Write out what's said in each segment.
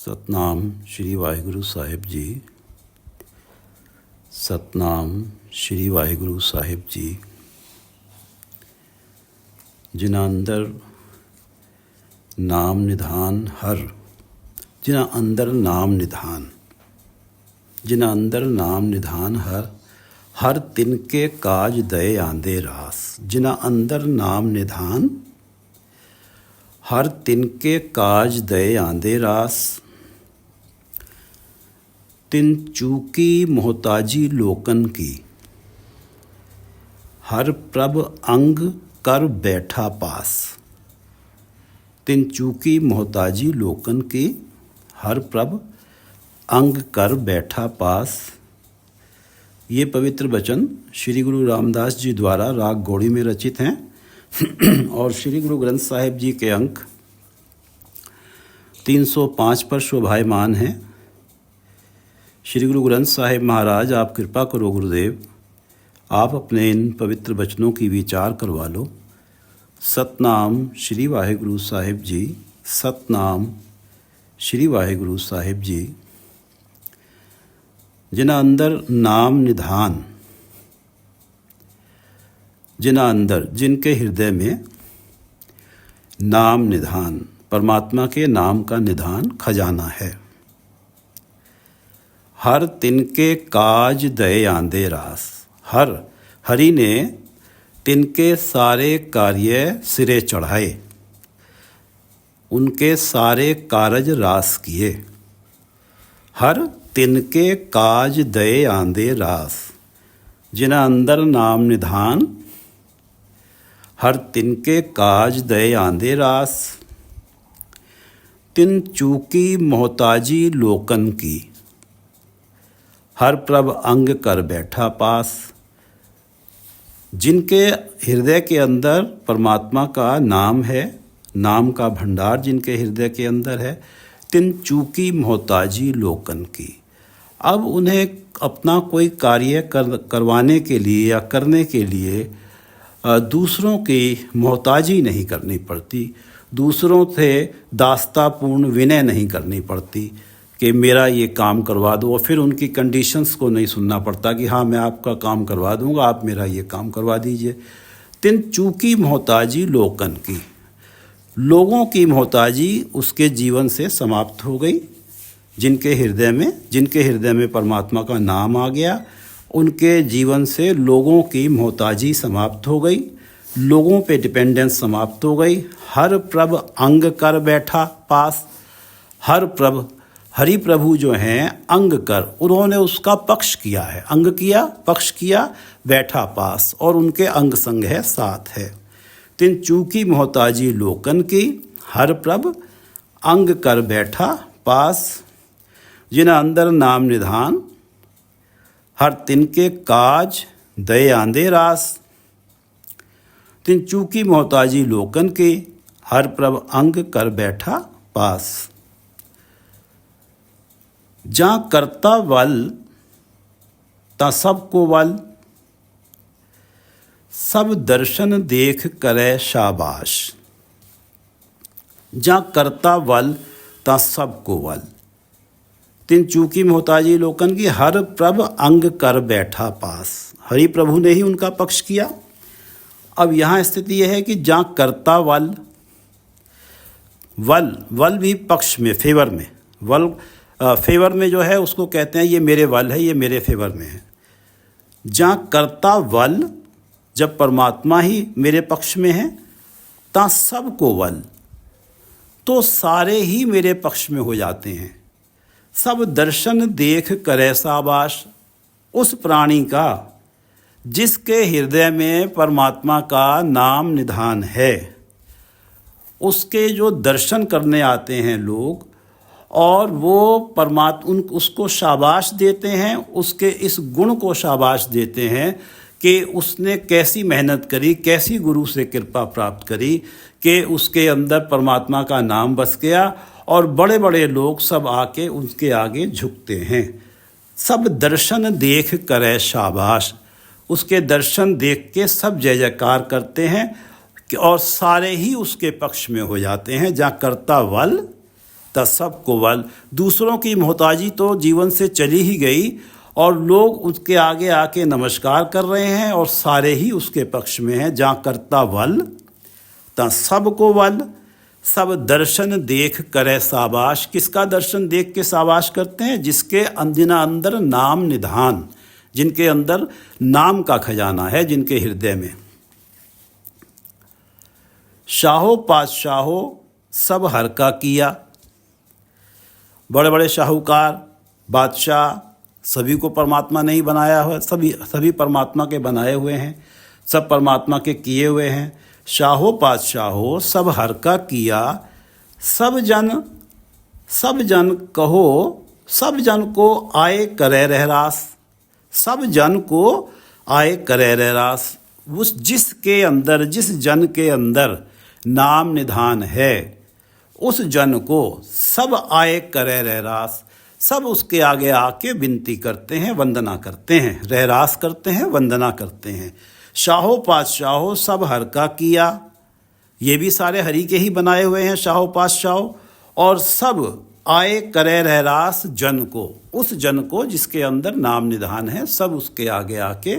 ਸਤਨਾਮ ਸ਼੍ਰੀ ਵਾਹਿਗੁਰੂ ਸਾਹਿਬ ਜੀ। ਸਤਨਾਮ ਸ਼੍ਰੀ ਵਾਹਿਗੁਰੂ ਸਾਹਿਬ ਜੀ। ਜਿਨ੍ਹਾਂ ਅੰਦਰ ਨਾਮ ਨਿਧਾਨ ਹਰ, ਜਿਨ੍ਹਾਂ ਅੰਦਰ ਨਾਮ ਨਿਧਾਨ, ਜਿਨ੍ਹਾਂ ਅੰਦਰ ਨਾਮ ਨਿਧਾਨ ਹਰ, ਹਰ ਤਿਨਕੇ ਕਾਜ ਦਏ ਆਂਦੇ ਰਾਸ। ਜਿਨ੍ਹਾਂ ਅੰਦਰ ਨਾਮ ਨਿਧਾਨ हर तिनके काज दए आंदे रास। तिन चूकी मोहताजी लोकन की, हर प्रभ अंग कर बैठा पास। तिन चूकी मोहताजी लोकन की, हर प्रभ अंग कर बैठा पास। ये पवित्र वचन श्री गुरु रामदास जी द्वारा राग गौड़ी में रचित हैं और श्री गुरु ग्रंथ साहिब जी के अंक 305 पर शोभायमान हैं। श्री गुरु ग्रंथ साहिब महाराज, आप कृपा करो गुरुदेव, आप अपने इन पवित्र वचनों की विचार करवा लो। सतनाम श्री वाहिगुरु साहिब जी। सतनाम श्री वाहिगुरु साहिब जी। जिन्हां अंदर नाम निधान, जिन्हां अंदर, जिनके हृदय में नाम निधान, परमात्मा के नाम का निधान खजाना है। हर तिनके काज दए आंदे रास। हर, हरि ने तिनके सारे कार्य सिरे चढ़ाए, उनके सारे कारज रास किए। हर तिनके काज दए आंदे रास। जिन्हां अंदर नाम निधान, हर तिनके काज दए आंदे रास। तिन चूकी मोहताजी लोकन की, हर प्रभ अंग कर बैठा पास। जिनके हृदय के अंदर परमात्मा का नाम है, नाम का भंडार जिनके हृदय के अंदर है, तिन चूकी मोहताजी लोकन की। अब उन्हें अपना कोई कार्य करवाने के लिए या करने के लिए दूसरों की मोहताजी नहीं करनी पड़ती, दूसरों से दास्तापूर्ण विनय नहीं करनी पड़ती कि मेरा ये काम करवा दो, और फिर उनकी कंडीशंस को नहीं सुनना पड़ता कि हाँ मैं आपका काम करवा दूंगा, आप मेरा ये काम करवा दीजिए। तिन चूकी मोहताजी लोकन की, लोगों की मोहताजी उसके जीवन से समाप्त हो गई। जिनके हृदय में परमात्मा का नाम आ गया, उनके जीवन से लोगों की मोहताजी समाप्त हो गई, लोगों पे डिपेंडेंस समाप्त हो गई। हर प्रभ अंग कर बैठा पास। हर प्रभ, हरि प्रभु जो हैं अंग कर, उन्होंने उसका पक्ष किया है, अंग किया, पक्ष किया, बैठा पास, और उनके अंग संग है, साथ है। तिन चूकी मोहताजी लोकन की, हर प्रभ अंग कर बैठा पास। जिन्हां अंदर नाम निधान, हर तिनके काज दए आंदे रास। तिन चूकी मोहताजी लोकन के, हर प्रभ अंग कर बैठा पास। जहाँ करता वल ता सबको वल, सब दर्शन देख करे शाबाश। जहाँ करता वल ता सबको वल। तिन चूकी मोहताजी लोकन की, हर प्रभ अंग कर बैठा पास। हरि प्रभु ने ही उनका पक्ष किया। अब यहाँ स्थिति यह है कि जहाँ करता वल, वल, वल भी पक्ष में, फेवर में, वल फेवर में जो है उसको कहते हैं ये मेरे वल है, ये मेरे फेवर में है। जहाँ करता वल, जब परमात्मा ही मेरे पक्ष में है, ता सबको वल, तो सारे ही मेरे पक्ष में हो जाते हैं। सब दर्शन देख करे शाबाश। उस प्राणी का जिसके हृदय में परमात्मा का नाम निधान है, उसके जो दर्शन करने आते हैं लोग, और वो उसको शाबाश देते हैं, उसके इस गुण को शाबाश देते हैं कि उसने कैसी मेहनत करी, कैसी गुरु से कृपा प्राप्त करी कि उसके अंदर परमात्मा का नाम बस गया, और बड़े बड़े लोग सब आके उनके आगे झुकते हैं। सब दर्शन देख करे शाबाश। उसके दर्शन देख के सब जय जयकार करते हैं और सारे ही उसके पक्ष में हो जाते हैं। जहाँ करता वल त सबको बल। दूसरों की मोहताजी तो जीवन से चली ही गई और लोग उसके आगे आके नमस्कार कर रहे हैं और सारे ही उसके पक्ष में हैं। जहाँ करता बल त सबको बल, सब दर्शन देख करे शाबाश। किसका दर्शन देख के शाबाश करते हैं? जिसके अंदर नाम निधान, जिनके अंदर नाम का खजाना है, जिनके हृदय में। शाहो पातशाहो सब हर का किया। बड़े बड़े शाहूकार, बादशाह, सभी को परमात्मा ने ही बनाया हुआ, सभी परमात्मा के बनाए हुए हैं, सब परमात्मा के किए हुए हैं। शाहो पातशाहो सब हर का किया। सब जन कहो, सब जन को आए करे रहरास। सब जन को आए करे रहरास। उस जिसके अंदर, जिस जन के अंदर नाम निधान है, उस जन को सब आए करे रहरास। सब उसके आगे आके विनती करते हैं, वंदना करते हैं, रहरास करते हैं, वंदना करते हैं। शाहो पातशाहो सब हर का किया। ये भी सारे हरि के ही बनाए हुए हैं, शाहो पातशाहो। और सब आए करे रहरास जन को, उस जन को जिसके अंदर नाम निधान है, सब उसके आगे आके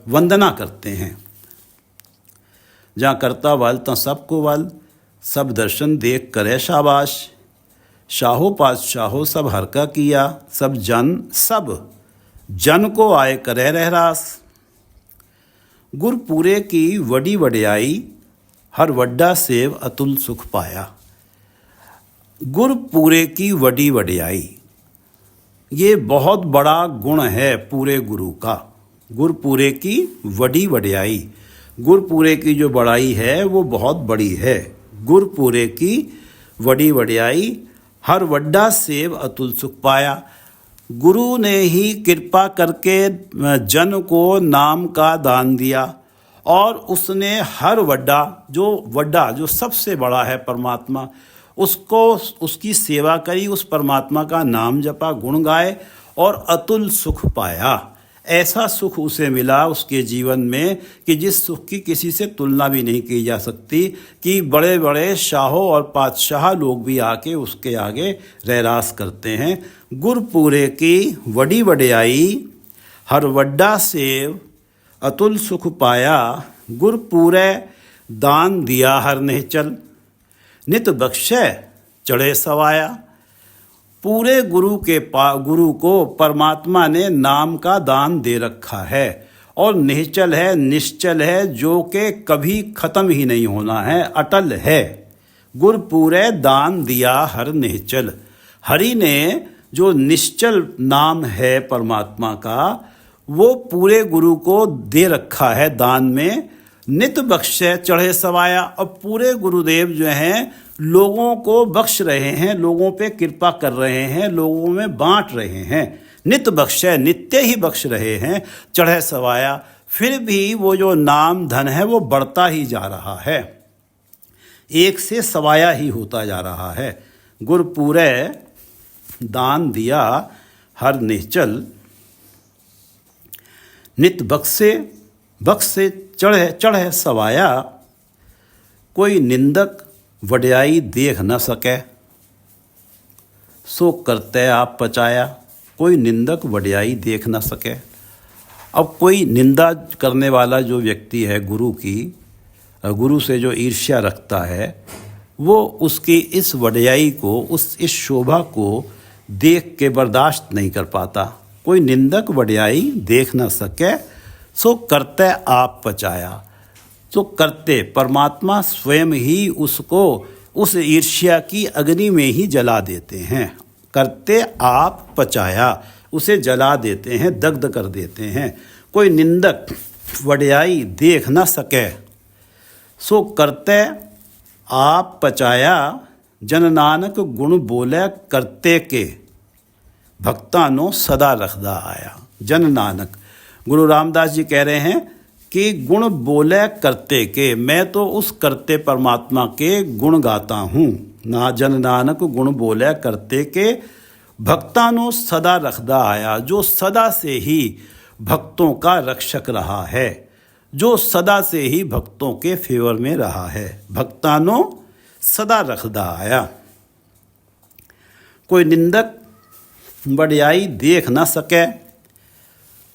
वंदना करते हैं। जहाँ करता बल तहाँ सबको बल, सब दर्शन देख करे शाबाश। शाहो पातशाहो सब हर का किया। सब जन को आए करे रहरास। गुरपूरे की वडी वड्याई, हर वड्डा सेव अतुल सुख पाया। गुरपूरे की वडी वड्याई, ये बहुत बड़ा गुण है पूरे गुरु का। गुरपूरे की वडी वड्याई, गुरपूरे की जो बड़ाई है वो बहुत बड़ी है। गुरपूरे की वडी वड्याई, हर वड्डा सेव अतुल सुख पाया। गुरु ने ही कृपा करके जन को नाम का दान दिया और उसने हर वड्डा जो सबसे बड़ा है परमात्मा, उसको, उसकी सेवा करी, उस परमात्मा का नाम जपा, गुण गाए और अतुल सुख पाया। ऐसा सुख उसे मिला उसके जीवन में कि जिस सुख की किसी से तुलना भी नहीं की जा सकती, कि बड़े बड़े शाहों और पातशाह लोग भी आके उसके आगे रहरास करते हैं। गुरपूरे की वडी वड्याई, हर वड्डा सेव अतुल सुख पाया। गुरपूरे दान दिया हर निहचल, नित बख्शे चढ़े सवाया। पूरे गुरु को परमात्मा ने नाम का दान दे रखा है और निश्चल है, निश्चल है, जो कि कभी खत्म ही नहीं होना है, अटल है। गुरपूरे दान दिया हर निश्चल। हरि ने जो निश्चल नाम है परमात्मा का, वो पूरे गुरु को दे रखा है दान में। नित बख्शे चढ़े सवाया, और पूरे गुरुदेव जो हैं लोगों को बख्श रहे हैं, लोगों पे कृपा कर रहे हैं, लोगों में बांट रहे हैं। नित बख्शे, नित्य ही बख्श रहे हैं, चढ़े सवाया। फिर भी वो जो नाम धन है वो बढ़ता ही जा रहा है, एक से सवाया ही होता जा रहा है। गुरपूरे दान दिया हर निश्चल, नित बख्शे चढ़े सवाया। कोई निंदक वड्याई देख न सके, सो करते आप पचाया। कोई निंदक वड्याई देख न सके। अब कोई निंदा करने वाला जो व्यक्ति है गुरु की, गुरु से जो ईर्ष्या रखता है, वो उसकी इस वड्याई को, इस शोभा को देख के बर्दाश्त नहीं कर पाता। कोई निंदक वड्याई देख न सके, सो करते आप पचाया। तो करते परमात्मा स्वयं ही उसको उस ईर्ष्या की अग्नि में ही जला देते हैं। करते आप पचाया, उसे जला देते हैं, दग्ध कर देते हैं। कोई निंदक वड्याई देख न सके, सो करते आप पचाया। जन नानक गुण बोले करते के, भक्तानो सदा रखदा आया। जन नानक, गुरु रामदास जी कह रहे हैं कि गुण बोले करते के, मैं तो उस करते परमात्मा के गुण गाता हूँ। ना जन नानक गुण बोले करते के, भक्तानो सदा रखदा आया। जो सदा से ही भक्तों का रक्षक रहा है, जो सदा से ही भक्तों के फेवर में रहा है। भक्तानो सदा रखदा आया। कोई निंदक बढ़ियाई देख न सके,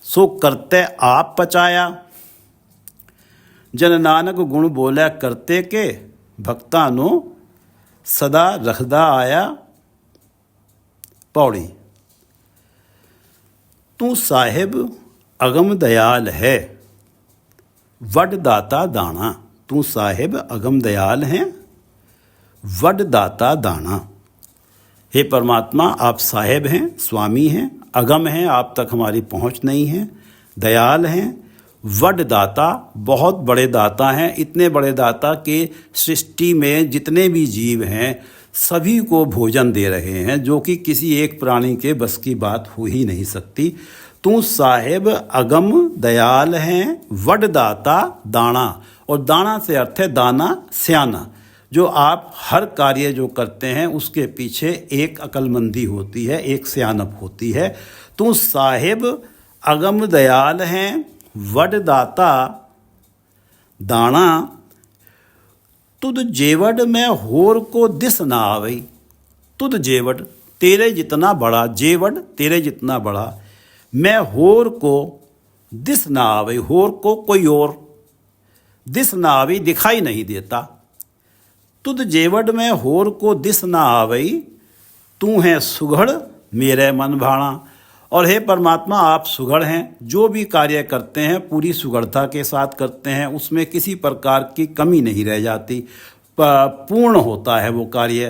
सो करते आप पचाया। जन नानक गुण बोले करते के, भक्ता नो सदा रखदा आया। पौड़ी। तू साहिब अगम दयाल है, वड दाता दाना। तू साहिब अगम दयाल है, वड दाता दाना। हे परमात्मा, आप साहिब हैं, स्वामी हैं, अगम हैं, आप तक हमारी पहुंच नहीं है, दयाल हैं, वड दाता, बहुत बड़े दाता हैं, इतने बड़े दाता कि सृष्टि में जितने भी जीव हैं सभी को भोजन दे रहे हैं, जो कि किसी एक प्राणी के बस की बात हो ही नहीं सकती। तू साहिब अगम दयाल हैं, वड दाता दाना। और दाना से अर्थ है दाना, स्याना। जो आप हर कार्य जो करते हैं उसके पीछे एक अक्लमंदी होती है, एक स्यानप होती है। तू साहिब अगम दयाल हैं, वड दाता दाना। तुद जेवड में होर को दिस ना आवई। तुद जेवड, तेरे जितना बड़ा, जेवड तेरे जितना बड़ा, मैं होर को दिस ना आवई। होर को कोई और, दिस ना आवई दिखाई नहीं देता। तुद जेवड में होर को दिस ना आवई, तू है सुघड़ मेरे मन भाणा। और हे परमात्मा, आप सुघड़ हैं, जो भी कार्य करते हैं पूरी सुघड़ता के साथ करते हैं, उसमें किसी प्रकार की कमी नहीं रह जाती, पूर्ण होता है वो कार्य।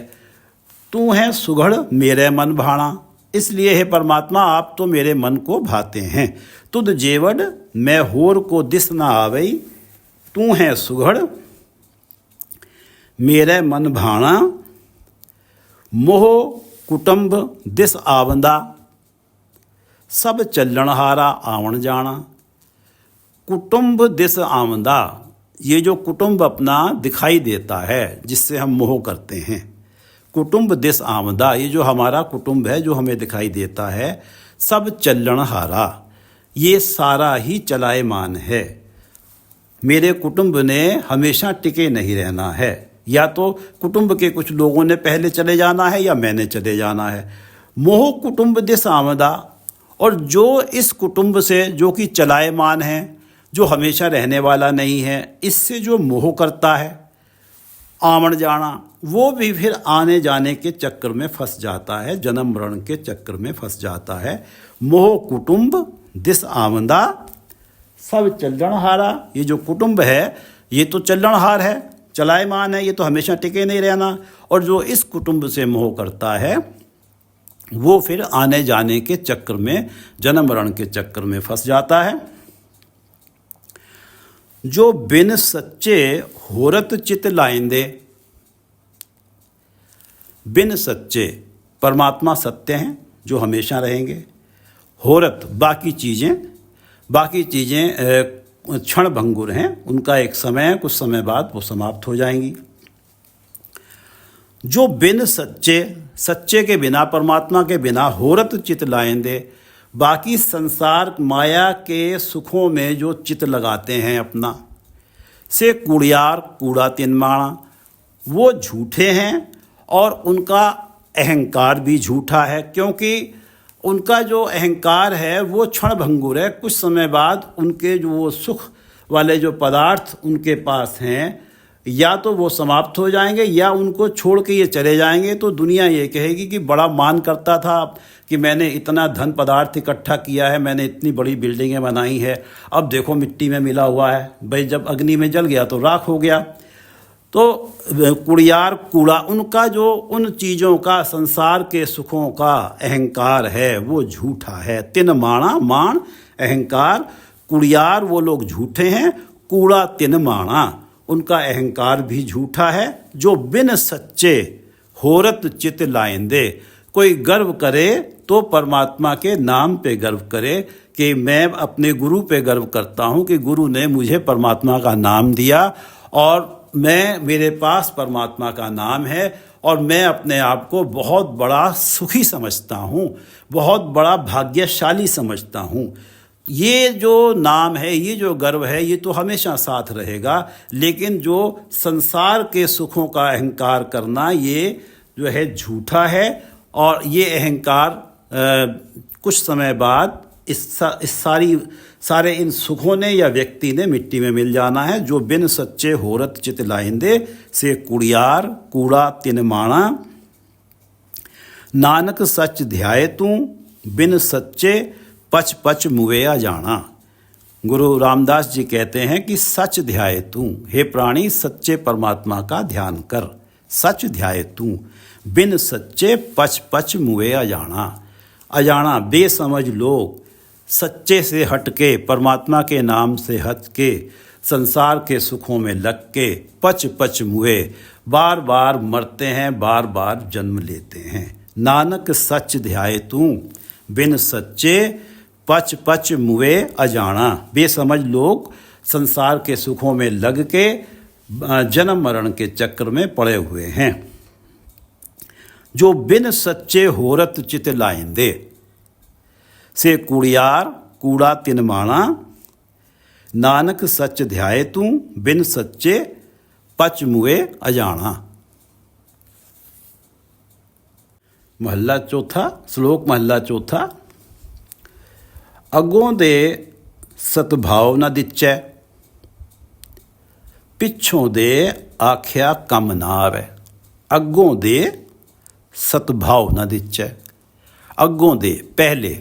तू है सुघड़ मेरे मन भाणा, इसलिए हे परमात्मा आप तो मेरे मन को भाते हैं। तुद जेवड मैं होर को दिस ना आवई, तू है सुघड़ मेरे मन भाणा। मोह कुटुंब दिस आवंदा, सब चलन हारा आवन जाना। कुटुंब दिस आवंदा, ये जो कुटुंब अपना दिखाई देता है जिससे हम मोह करते हैं, कुटुंब दिस आमदा, ये जो हमारा कुटुंब है जो हमें दिखाई देता है, सब चलन हारा, ये सारा ही चलायमान है। मेरे कुटुंब ने हमेशा टिके नहीं रहना है, या तो कुटुंब के कुछ लोगों ने पहले चले जाना है या मैंने चले जाना है। मोह कुटुंब दिस आमदा, और जो इस कुटुंब से, जो कि चलायमान है, जो हमेशा रहने वाला नहीं है, इससे जो मोह करता है, आमण जाना, वो भी फिर आने जाने के चक्कर में फंस जाता है, जन्म मरण के चक्कर में फंस जाता है। मोह कुटुंब दिस आमदा, सब चलनहारा, ये जो कुटुंब है ये तो चलनहार है, चलायमान है, ये तो हमेशा टिके नहीं रहना। और जो इस कुटुंब से मोह करता है वो फिर आने जाने के चक्कर में, जन्म मरण के चक्कर में फंस जाता है। जो बिन सच्चे होरत चित लाइंदे, बिन सच्चे, परमात्मा सत्य हैं जो हमेशा रहेंगे, होरत बाकी चीज़ें क्षण भंगुर हैं, उनका एक समय, कुछ समय बाद वो समाप्त हो जाएंगी। जो बिन सच्चे, सच्चे के बिना, परमात्मा के बिना, होरत चित लाएंदे, बाकी संसार माया के सुखों में जो चित लगाते हैं अपना, से कूड़ियार कूड़ा तिनमाणा, वो झूठे हैं और उनका अहंकार भी झूठा है, क्योंकि उनका जो अहंकार है वो क्षण भंगुर है। कुछ समय बाद उनके जो वो सुख वाले जो पदार्थ उनके पास हैं, या तो वो समाप्त हो जाएंगे या उनको छोड़ के ये चले जाएंगे। तो दुनिया ये कहेगी कि बड़ा मान करता था कि मैंने इतना धन पदार्थ इकट्ठा किया है, मैंने इतनी बड़ी बिल्डिंगें बनाई है, अब देखो मिट्टी में मिला हुआ है, भाई जब अग्नि में जल गया तो राख हो गया। तो कुड़ियार कूड़ा, उनका जो उन चीज़ों का, संसार के सुखों का अहंकार है वो झूठा है। तिन माणा, मान अहंकार, कुड़ियार वो लोग झूठे हैं, कूड़ा तिन माणा, उनका अहंकार भी झूठा है। जो बिन सच्चे होरत चित लाएंदे, कोई गर्व करे तो परमात्मा के नाम पे गर्व करे कि मैं अपने गुरु पे गर्व करता हूँ कि गुरु ने मुझे परमात्मा का नाम दिया और मेरे पास परमात्मा का नाम है और मैं अपने आप को बहुत बड़ा सुखी समझता हूँ, बहुत बड़ा भाग्यशाली समझता हूँ। ये जो नाम है, ये जो गर्व है, ये तो हमेशा साथ रहेगा। लेकिन जो संसार के सुखों का अहंकार करना, ये जो है झूठा है और ये अहंकार कुछ समय बाद इस सारे इन सुखों ने या व्यक्ति ने मिट्टी में मिल जाना है। जो बिन सच्चे होरत चित लाइंदे से कुड़ियार कूड़ा तिन माणा, नानक सच ध्याए तू बिन सच्चे पच पच मुवेया जाना। गुरु रामदास जी कहते हैं कि सच ध्याए तू, हे प्राणी सच्चे परमात्मा का ध्यान कर। सच ध्याए तू बिन सच्चे पच पच मुवेया जाना। अजाना बेसमझ लोग सच्चे से हटके, परमात्मा के नाम से हटके, संसार के सुखों में लग के पच पच मुए, बार बार मरते हैं, बार बार जन्म लेते हैं। नानक सच ध्याए तू बिन सच्चे पच पच मुए अजाना। बेसमझ लोग संसार के सुखों में लग के जन्म मरण के चक्र में पड़े हुए हैं। जो बिन सच्चे होरत चित लाइंदे से कुड़ियार कूड़ा तिन माणा, नानक सच ध्याए तू बिन सच्चे पच मुए अजाना। महला चौथा, श्लोक महला चौथा। अगों दे सतभाव न दिच्चै, पिछों दे आख्या कम ना आवे। अगों दे सतभाव न दिच्चै। अगों दे पहले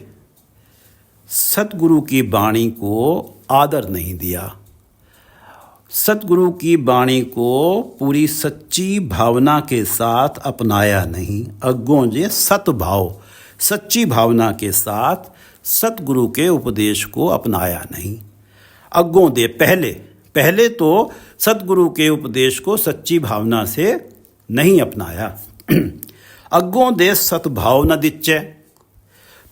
सतगुरु की वाणी को आदर नहीं दिया, सतगुरु की वाणी को पूरी सच्ची भावना के साथ अपनाया नहीं। अगों जे सतभाव, सच्ची भावना के साथ सतगुरु के उपदेश को अपनाया नहीं। अगों दे पहले तो सतगुरु के उपदेश को सच्ची भावना से नहीं अपनाया। अगों दे सतभाव न दिच्चै,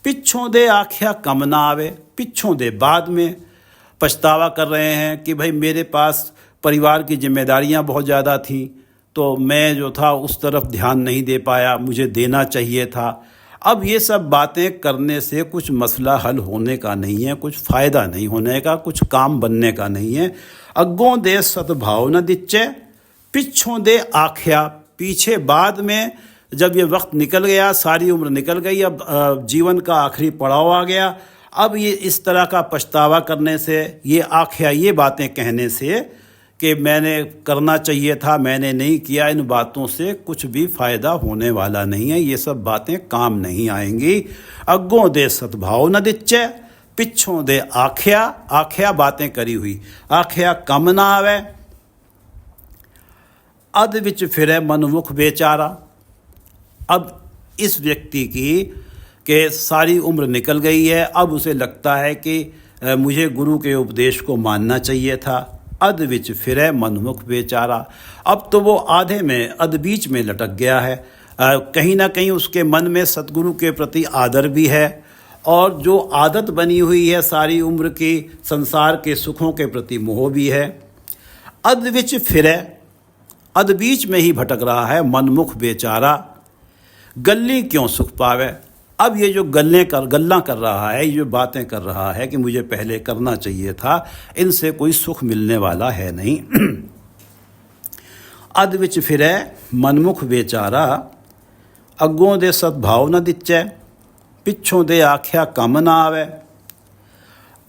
पिछों दे आख्या कम ना आवे। पिछों दे बाद में पछतावा कर रहे हैं कि भाई मेरे पास परिवार की जिम्मेदारियां बहुत ज़्यादा थीं, तो मैं जो था उस तरफ ध्यान नहीं दे पाया, मुझे देना चाहिए था। अब ये सब बातें करने से कुछ मसला हल होने का नहीं है, कुछ फ़ायदा नहीं होने का, कुछ काम बनने का नहीं है। अगों दे सद्भाव न दिच्चै, पिछों दे आख्या। पीछे बाद में जब ये वक्त निकल गया, सारी उम्र निकल गई, अब जीवन का आखिरी पड़ाव आ गया, अब ये इस तरह का पछतावा करने से, ये आख्या, ये बातें कहने से कि मैंने करना चाहिए था, मैंने नहीं किया, इन बातों से कुछ भी फ़ायदा होने वाला नहीं है। ये सब बातें काम नहीं आएंगी। अगों दे सद्भाव न दिच्चै, पिछों दे आख्या। आख्या बातें करी हुई, आख्या कम ना आवे। अध विच फिरे मनमुख बेचारा। अब इस व्यक्ति की कि सारी उम्र निकल गई है, अब उसे लगता है कि मुझे गुरु के उपदेश को मानना चाहिए था। अध विच फिरे मनमुख बेचारा। अब तो वो आधे में, अध बीच में लटक गया है। कहीं ना कहीं उसके मन में सतगुरु के प्रति आदर भी है, और जो आदत बनी हुई है सारी उम्र की, संसार के सुखों के प्रति मोह भी है। अध विच फिरे, अध बीच में ही भटक रहा है, मनमुख बेचारा। गल्ली क्यों सुख पावे। अब ये जो गल्ला कर रहा है, ये जो बातें कर रहा है कि मुझे पहले करना चाहिए था, इनसे कोई सुख मिलने वाला है नहीं। अध विच फिरे मनमुख बेचारा, अगों दे सद्भाव न दिच्चै, पिछों दे आख्या कम ना आवे।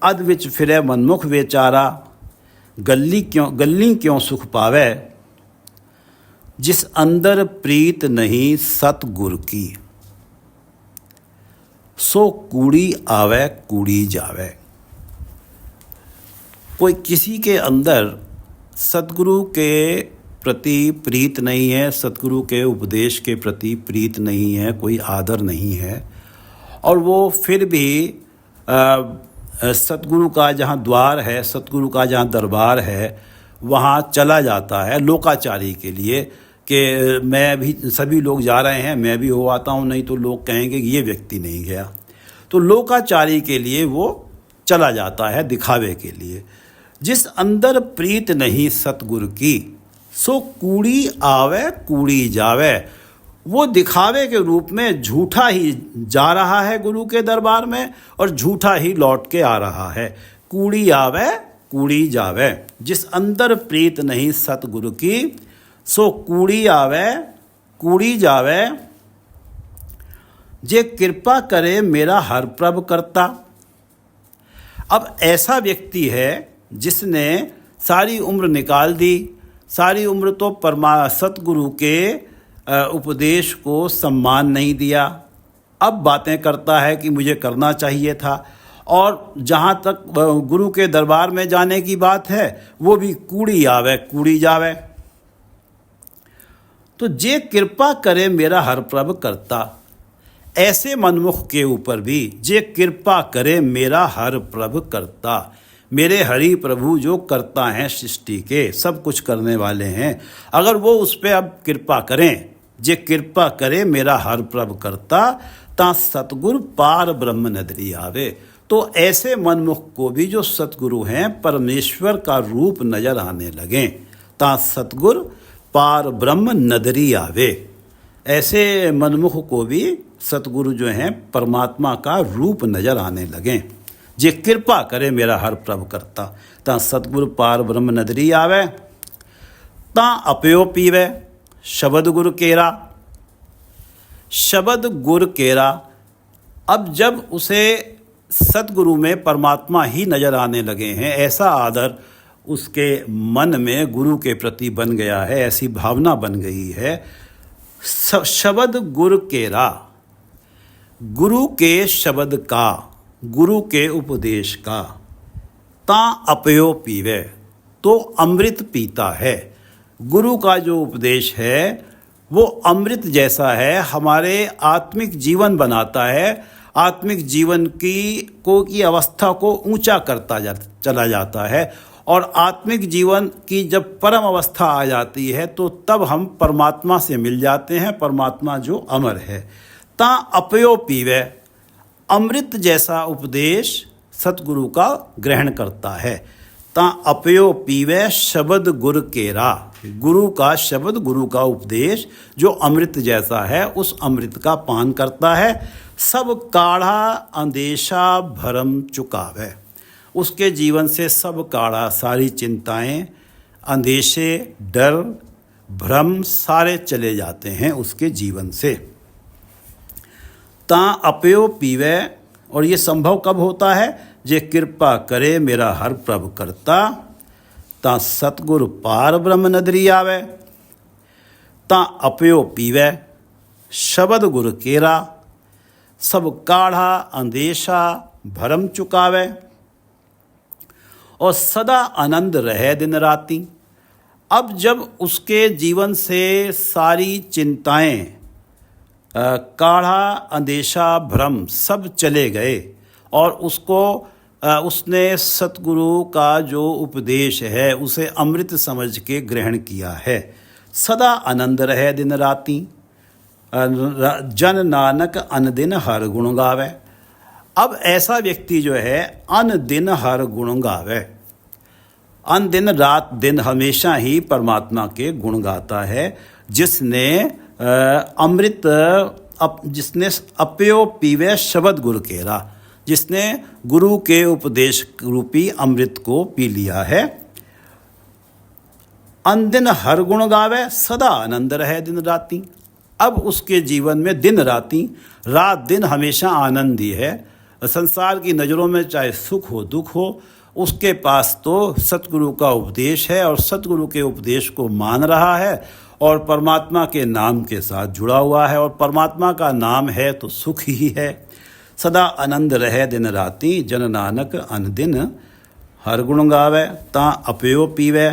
अध विच फिरे मनमुख बेचारा, गल्ली क्यों सुख पावे। जिस अंदर प्रीत नहीं सतगुर की, सो कूड़ी आवे कूड़ी जावे। कोई किसी के अंदर सतगुरु के प्रति प्रीत नहीं है, सतगुरु के उपदेश के प्रति प्रीत नहीं है, कोई आदर नहीं है, और वो फिर भी सतगुरु का जहाँ द्वार है, सतगुरु का जहाँ दरबार है, वहाँ चला जाता है लोकाचारी के लिए कि मैं भी, सभी लोग जा रहे हैं, मैं भी हो आता हूँ, नहीं तो लोग कहेंगे कि ये व्यक्ति नहीं गया। तो लोकाचारी के लिए वो चला जाता है, दिखावे के लिए। जिस अंदर प्रीत नहीं सतगुरु की, सो कूड़ी आवे कूड़ी जावे। वो दिखावे के रूप में झूठा ही जा रहा है गुरु के दरबार में, और झूठा ही लौट के आ रहा है। कूड़ी आवे कूड़ी जावे। जिस अंदर प्रीत नहीं सतगुरु की, सो कूड़ी आवे कूड़ी जावे। जे कृपा करे मेरा हर प्रभ करता। अब ऐसा व्यक्ति है जिसने सारी उम्र निकाल दी, सारी उम्र तो सतगुरु के उपदेश को सम्मान नहीं दिया, अब बातें करता है कि मुझे करना चाहिए था, और जहाँ तक गुरु के दरबार में जाने की बात है वो भी कूड़ी आवे कूड़ी जावे। तो जे कृपा करे मेरा हर प्रभ करता, ऐसे मनमुख के ऊपर भी जे कृपा करे मेरा हर प्रभ करता, मेरे हरि प्रभु जो करता हैं सृष्टि के, सब कुछ करने वाले हैं, अगर वो उस पर अब कृपा करें, जे कृपा करे मेरा हर प्रभ करता, ता सतगुरु पार ब्रह्म नदरी आवे। तो ऐसे मनमुख को भी जो सतगुरु हैं परमेश्वर का रूप नजर आने लगे, ता सतगुरु पार ब्रह्म नदरी आवे। ऐसे मनमुख को भी सतगुरु जो हैं परमात्मा का रूप नजर आने लगे। जे कृपा करे मेरा हर प्रभ करता, ता सतगुरु पार ब्रह्म नदरी आवे। ता अपयो पीवे शबद गुर केरा। शबद गुर केरा, अब जब उसे सतगुरु में परमात्मा ही नजर आने लगे हैं, ऐसा आदर उसके मन में गुरु के प्रति बन गया है, ऐसी भावना बन गई है। शबद गुर केरा, गुरु के शब्द का, गुरु के उपदेश का। ता अपयो पीवे, तो अमृत पीता है। गुरु का जो उपदेश है वो अमृत जैसा है, हमारे आत्मिक जीवन बनाता है, आत्मिक जीवन की अवस्था को ऊंचा करता चला जाता है, और आत्मिक जीवन की जब परम अवस्था आ जाती है तो तब हम परमात्मा से मिल जाते हैं, परमात्मा जो अमर है। ता अपयो पीवे, अमृत जैसा उपदेश सतगुरु का ग्रहण करता है। ता अपयो पीवे शब्द गुर केरा, गुरु का शब्द, गुरु का उपदेश जो अमृत जैसा है, उस अमृत का पान करता है। सब काढ़ा अंदेशा भरम चुकावे, उसके जीवन से सब काढ़ा, सारी चिंताएं, अंदेशे, डर, भ्रम सारे चले जाते हैं उसके जीवन से। ता अपयो पीवे, और ये संभव कब होता है? जे कृपा करे मेरा हर प्रभ करता, ता सतगुरु पार ब्रह्म नदरी आवे। ता अपयो पीवे शब्द गुर केरा, सब काढ़ा अंदेशा भरम चुकावे। और सदा आनंद रहे दिन राती। अब जब उसके जीवन से सारी चिंताएं, काढ़ा अंदेशा भ्रम सब चले गए, और उसने सतगुरु का जो उपदेश है उसे अमृत समझ के ग्रहण किया है। सदा आनंद रहे दिन राती, जन नानक अन दिन हर गुण गावे। अब ऐसा व्यक्ति जो है अन दिन हर गुण गावे, अन दिन रात दिन हमेशा ही परमात्मा के गुण गाता है, जिसने जिसने अपयो पीवे शब्द गुर केरा, जिसने गुरु के उपदेश रूपी अमृत को पी लिया है। अन दिन हर गुण गावे, सदा आनंद रहे दिन राती। अब उसके जीवन में दिन राती, रात दिन हमेशा आनंद ही है। संसार की नज़रों में चाहे सुख हो दुख हो, उसके पास तो सतगुरु का उपदेश है, और सतगुरु के उपदेश को मान रहा है, और परमात्मा के नाम के साथ जुड़ा हुआ है, और परमात्मा का नाम है तो सुख ही है। सदा आनंद रहे दिन राती, जन नानक अन दिन हर गुण गावे। ता अपयो पीवे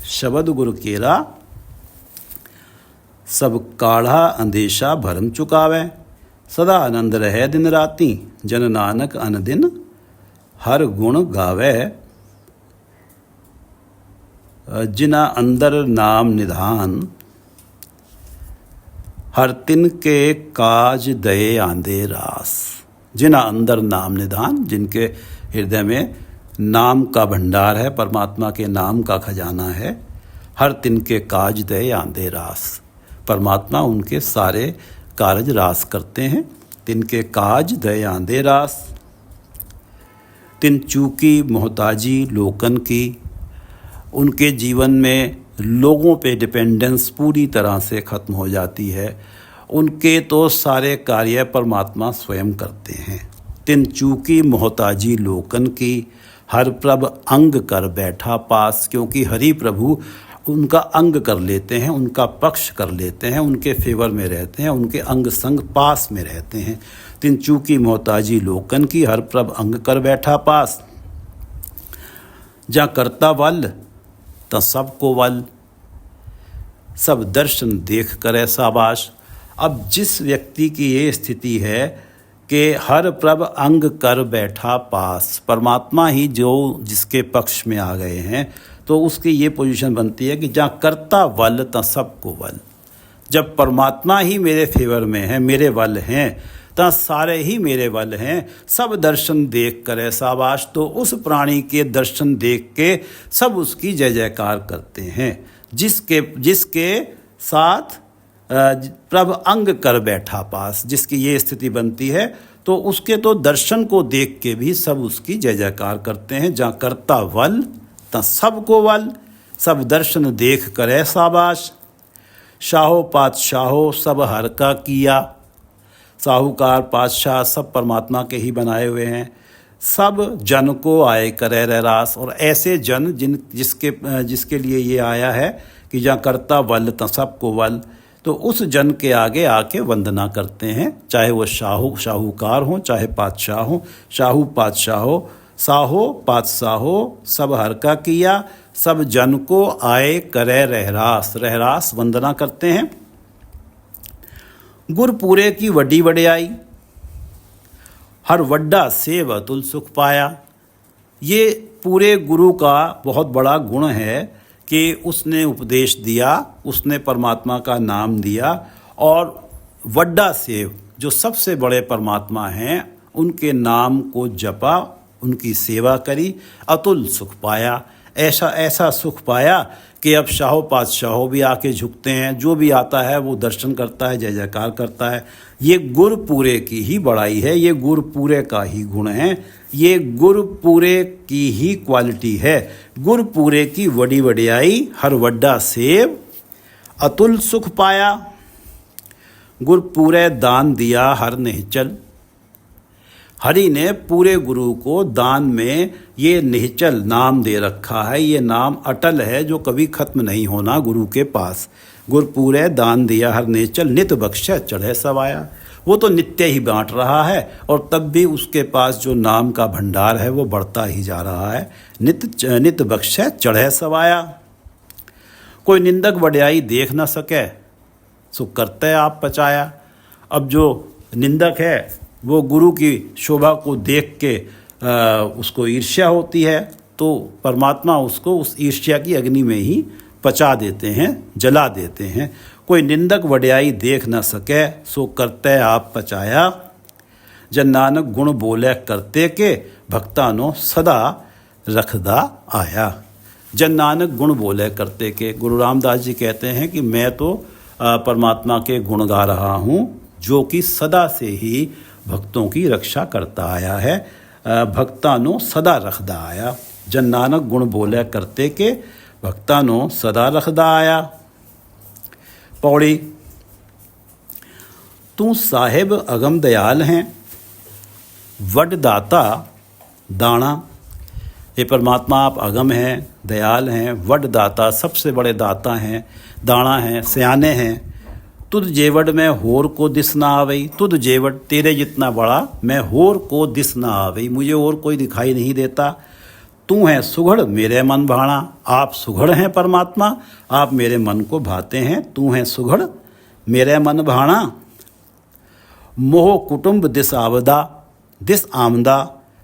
शब्द गुर केरा, सब काढ़ा अंदेशा भरम चुकावे। सदा आनंद रहे दिन राती, जन नानक अन दिन हर गुण गावे। जिना अंदर नाम निधान, हर तिन के काज दये आंदे रास। जिना अंदर नाम निधान, जिनके हृदय में नाम का भंडार है, परमात्मा के नाम का खजाना है, हर तिन के काज दये आंदे रास। परमात्मा उनके सारे कारज रास करते हैं। तिनके काज दये आंदे रास। तिन चूकी मोहताजी लोकन की, उनके जीवन में लोगों पे डिपेंडेंस पूरी तरह से ख़त्म हो जाती है। उनके तो सारे कार्य परमात्मा स्वयं करते हैं। तिन चूकी मोहताजी लोकन की, हर प्रभ अंग कर बैठा पास। क्योंकि हरि प्रभु उनका अंग कर लेते हैं, उनका पक्ष कर लेते हैं, उनके फेवर में रहते हैं, उनके अंग संग पास में रहते हैं। तिन चूकी मोहताजी लोकन की, हर प्रभ अंग कर बैठा पास। जा करता वल त सबको वल, सब दर्शन देख करे शाबाश। अब जिस व्यक्ति की ये स्थिति है कि हर प्रभ अंग कर बैठा पास, परमात्मा ही जो जिसके पक्ष में आ गए हैं, तो उसकी ये पोजीशन बनती है कि जहाँ करता वल त सबको वल। जब परमात्मा ही मेरे फेवर में है, मेरे वल हैं, तो सारे ही मेरे वल हैं। सब दर्शन देख करे शाबाश। तो उस प्राणी के दर्शन देख के सब उसकी जय जयकार करते हैं। जिसके साथ प्रभ अंग कर बैठा पास, जिसकी ये स्थिति बनती है, तो उसके तो दर्शन को देख के भी सब उसकी जय जयकार करते हैं। जहाँ करता वल त सबको वल, सब दर्शन देख करे शाबाश। शाहो पातशाहो सब हर का किया, साहूकार पातशाह सब परमात्मा के ही बनाए हुए हैं। सब जन को आए करे रहरास। और ऐसे जन जिसके लिए ये आया है कि जहाँ करता वल त सबको वल, तो उस जन के आगे आके वंदना करते हैं। चाहे वो शाहूकार हो, चाहे पातशाह हो। शाहू पातशाह हो, साहो पातशाह हो, सब हर का किया, सब जन को आए करे रहरास। रहरास वंदना करते हैं। गुरपूरे की वड्डी वड्याई, हर वड्डा सेव अतुल सुख पाया। ये पूरे गुरु का बहुत बड़ा गुण है कि उसने उपदेश दिया, उसने परमात्मा का नाम दिया, और वड्डा सेव जो सबसे बड़े परमात्मा हैं उनके नाम को जपा, उनकी सेवा करी, अतुल सुख पाया। ऐसा सुख पाया कि अब शाहो पातशाहो भी आके झुकते हैं। जो भी आता है वो दर्शन करता है, जय जयकार करता है। ये गुरपूरे की ही बड़ाई है, ये गुरपूरे का ही गुण है, ये गुरपूरे की ही क्वालिटी है। गुरपूरे की वडी वड्याई, हर वड्डा सेव अतुल सुख पाया। गुरपूरे दान दिया हर निहचल, हरि ने पूरे गुरु को दान में ये निहचल नाम दे रखा है। ये नाम अटल है जो कभी खत्म नहीं होना गुरु के पास। गुरपूरे दान दिया हर निहचल, नित बख्शे चढ़े सवाया। वो तो नित्य ही बांट रहा है, और तब भी उसके पास जो नाम का भंडार है वो बढ़ता ही जा रहा है। नित बख्शे चढ़े सवाया। कोई निंदक वड्याई देख न सके, सो करते आप पचाया। अब जो निंदक है वो गुरु की शोभा को देख के उसको ईर्ष्या होती है, तो परमात्मा उसको उस ईर्ष्या की अग्नि में ही पचा देते हैं, जला देते हैं। कोई निंदक वड्याई देख न सके, सो करते आप पचाया। जन नानक गुण बोले करते के, भक्तानो सदा रखदा आया। जन नानक गुण बोले करते के, गुरु रामदास जी कहते हैं कि मैं तो परमात्मा के गुण गा रहा हूँ, जो कि सदा से ही भक्तों की रक्षा करता आया है। भक्तानो सदा रखदा आया। जन नानक गुण बोले करते के, भक्तानो सदा रखदा आया। पौड़ी, तू साहिब अगम दयाल हैं, वड दाता दाना। ये परमात्मा आप अगम हैं, दयाल हैं, वड दाता सबसे बड़े दाता हैं, दाना हैं, सयाने हैं। तुद जेवड़ में होर को दिस ना आवई। तुद जेवड़ तेरे जितना बड़ा मैं होर को दिस ना आवई, मुझे और कोई दिखाई नहीं देता। तू है सुघड़ मेरे मन भाणा। आप सुघड़ हैं परमात्मा, आप मेरे मन को भाते हैं। तू है सुघड़ मेरे मन भाणा। मोह कुटुंब दिस आवदा, दिस आमदा,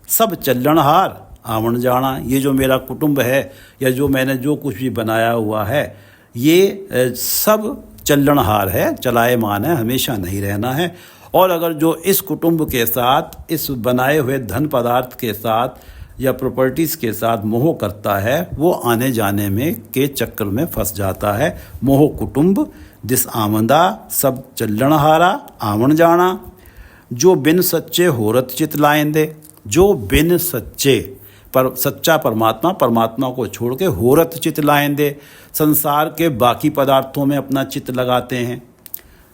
सब चलनहार आवण जाना। ये जो मेरा कुटुंब है, या जो मैंने जो कुछ भी बनाया हुआ है, ये सब चलनहार है, चलायमान है, हमेशा नहीं रहना है। और अगर जो इस कुटुंब के साथ, इस बनाए हुए धन पदार्थ के साथ या प्रॉपर्टीज़ के साथ मोह करता है, वो आने जाने में के चक्कर में फंस जाता है। मोह कुटुंब दिस आमदा, सब चलनहारा आवण जाना। जो बिन सच्चे होरत चित लाएंदे। जो बिन सच्चे पर सच्चा परमात्मा को छोड़ के होरत चित लाएंदे, संसार के बाकी पदार्थों में अपना चित्त लगाते हैं।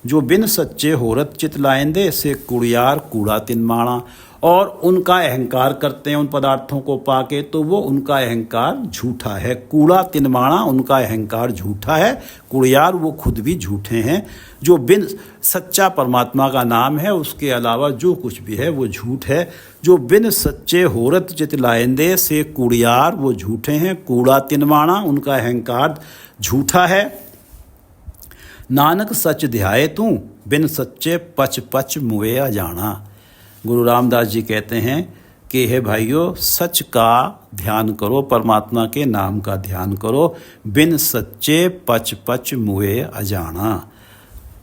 जो बिन सच्चे होरत चित लाएंदे से कुड़ियार कूड़ा तिन माणा। और उनका अहंकार करते हैं उन पदार्थों को पाके, तो वो उनका अहंकार झूठा है। कूड़ा तिनमाणा, उनका अहंकार झूठा है। कुड़ियार, वो खुद भी झूठे हैं। जो बिन सच्चा परमात्मा का नाम है, उसके अलावा जो कुछ भी है वो झूठ है। जो बिन सच्चे होरत चित लाएंदे से कुड़ियार, वो झूठे हैं। कूड़ा तिनमाणा, उनका अहंकार झूठा है। नानक सच ध्याए तू बिन सच्चे पच पच मुए जाना। गुरु रामदास जी कहते हैं कि हे भाइयों, सच का ध्यान करो, परमात्मा के नाम का ध्यान करो, बिन सच्चे पच पच मुए अजाना।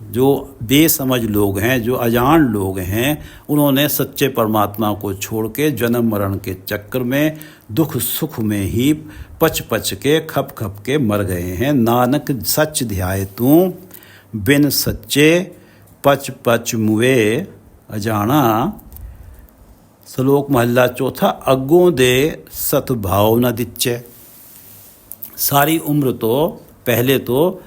जो बेसमझ लोग हैं, जो अजान लोग हैं, उन्होंने सच्चे परमात्मा को छोड़ के जन्म मरण के चक्कर में दुख सुख में ही पच पच के खप खप के मर गए हैं। नानक सच ध्याए तू बिन सच्चे पच पच मुए अजाना। श्लोक महला चौथा। अग्गों दे सतभाव न दिच्चे। सारी उम्र तो पहले तो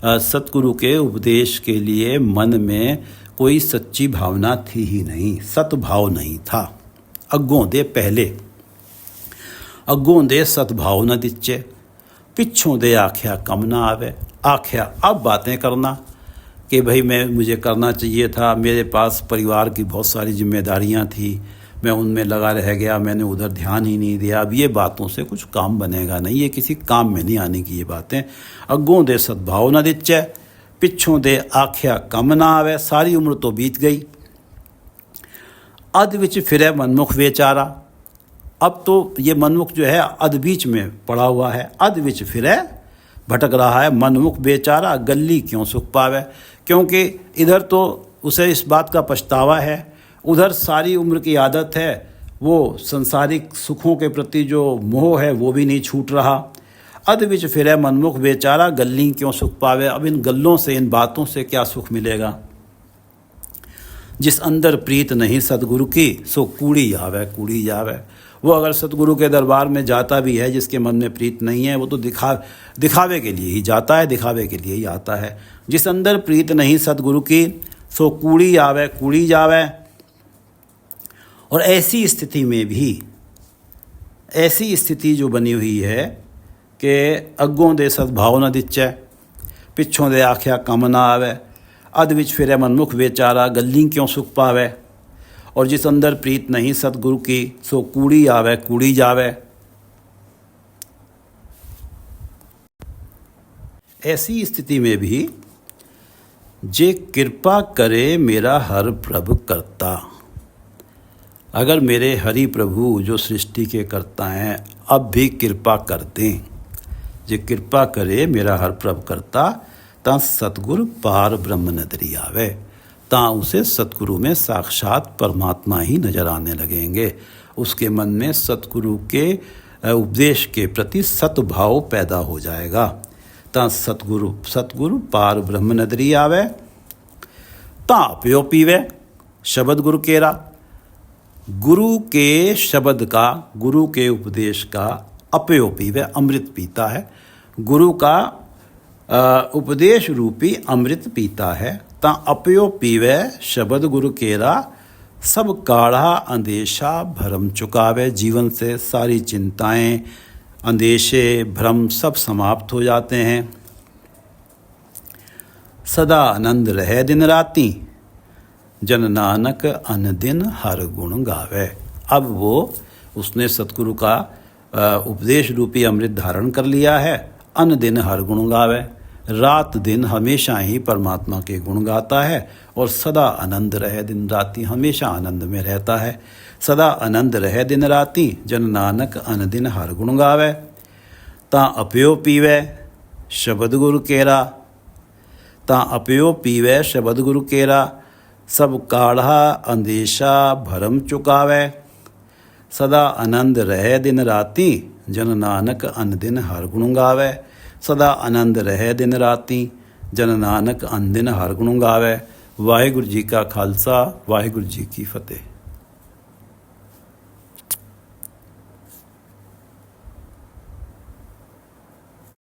सतगुरु के उपदेश के लिए मन में कोई सच्ची भावना थी ही नहीं, सतभाव नहीं था। अग्गों दे पहले, अग्गों दे सतभाव न दिच्चे, पिछों दे आख्या कम ना आवे। आख्या अब बातें करना कि भाई मुझे करना चाहिए था, मेरे पास परिवार की बहुत सारी जिम्मेदारियां थी, मैं उनमें लगा रह गया, मैंने उधर ध्यान ही नहीं दिया। अब ये बातों से कुछ काम बनेगा नहीं, ये किसी काम में नहीं आने की ये बातें। अग्गों दे सद्भाव न दिच्चे, पिछों दे आख्या कम ना आवे। सारी उम्र तो बीत गई। अध विच फिरे मनमुख बेचारा। अब तो ये मनमुख जो है अध बीच में पड़ा हुआ है, अध विच फिरे भटक रहा है। मनमुख बेचारा गली क्यों सुख पावे। क्योंकि इधर तो उसे इस बात का पछतावा है, उधर सारी उम्र की आदत है, वो संसारिक सुखों के प्रति जो मोह है वो भी नहीं छूट रहा। अध विच फिरे मनमुख बेचारा गली क्यों सुख पावे। अब इन गल्लों से, इन बातों से क्या सुख मिलेगा। जिस अंदर प्रीत नहीं सतगुरु की सो कूड़ी जावे कूड़ी जावे। वो अगर सतगुरु के दरबार में जाता भी है, जिसके मन में प्रीत नहीं है, वो तो दिखावे के लिए ही जाता है, दिखावे के लिए ही आता है। जिस अंदर प्रीत नहीं सतगुरु की सो कूड़ी आवे कूड़ी जावे। और ऐसी स्थिति में भी, ऐसी स्थिति जो बनी हुई है कि अग्गों दे सद्भाव न दिच्चे, पिछों दे आख्या कम ना आवे, अध विच फिरे मनमुख बेचारा गली क्यों सुख पावे। और जिस अंदर प्रीत नहीं सतगुरु की सो कूड़ी आवे कूड़ी जावे। ऐसी स्थिति में भी जे कृपा करे मेरा हर प्रभु करता। अगर मेरे हरि प्रभु जो सृष्टि के करता हैं अब भी कृपा कर दें, जे कृपा करे मेरा हर प्रभु करता, तां सतगुरु पार ब्रह्म नदरी आवे। तां उसे सतगुरु में साक्षात परमात्मा ही नजर आने लगेंगे। उसके मन में सतगुरु के उपदेश के प्रति सतभाव पैदा हो जाएगा। तां सतगुरु पार ब्रह्म नदरी आवे। तां प्यो पीवे शब्द गुरु केरा। गुरु के शब्द का, गुरु के उपदेश का अपयो पीवे, अमृत पीता है। गुरु का उपदेश रूपी अमृत पीता है। ता अपयो पीवे शब्द गुरु केरा, सब काढ़ा अंदेशा भ्रम चुकावे। जीवन से सारी चिंताएं, अंदेशे, भ्रम सब समाप्त हो जाते हैं। सदा आनंद रहे दिन राती, जन नानक अन दिन हर गुण गावे। अब वो उसने सतगुरु का उपदेश रूपी अमृत धारण कर लिया है। अन दिन हर गुण गावे, रात दिन हमेशा ही परमात्मा के गुण गाता है। और सदा आनंद रहे दिन राती, हमेशा आनंद में रहता है। सदा आनंद रहे दिन राती, जन नानक अन दिन हर गुण गावे। तां अपयो पीवे शब्द गुरु केरा, तां अपयो पीवे शब्द गुरु केरा, सब काढ़ा अंदेशा भरम चुकावे। सदा आनंद रहे दिन राती, जन नानक अन दिन हर गुण गावे। सदा आनंद रहे दिन राती, जन नानक अन दिन हर गुण गावे। वाहिगुरु जी का खालसा, वाहिगुरु जी की फतेह।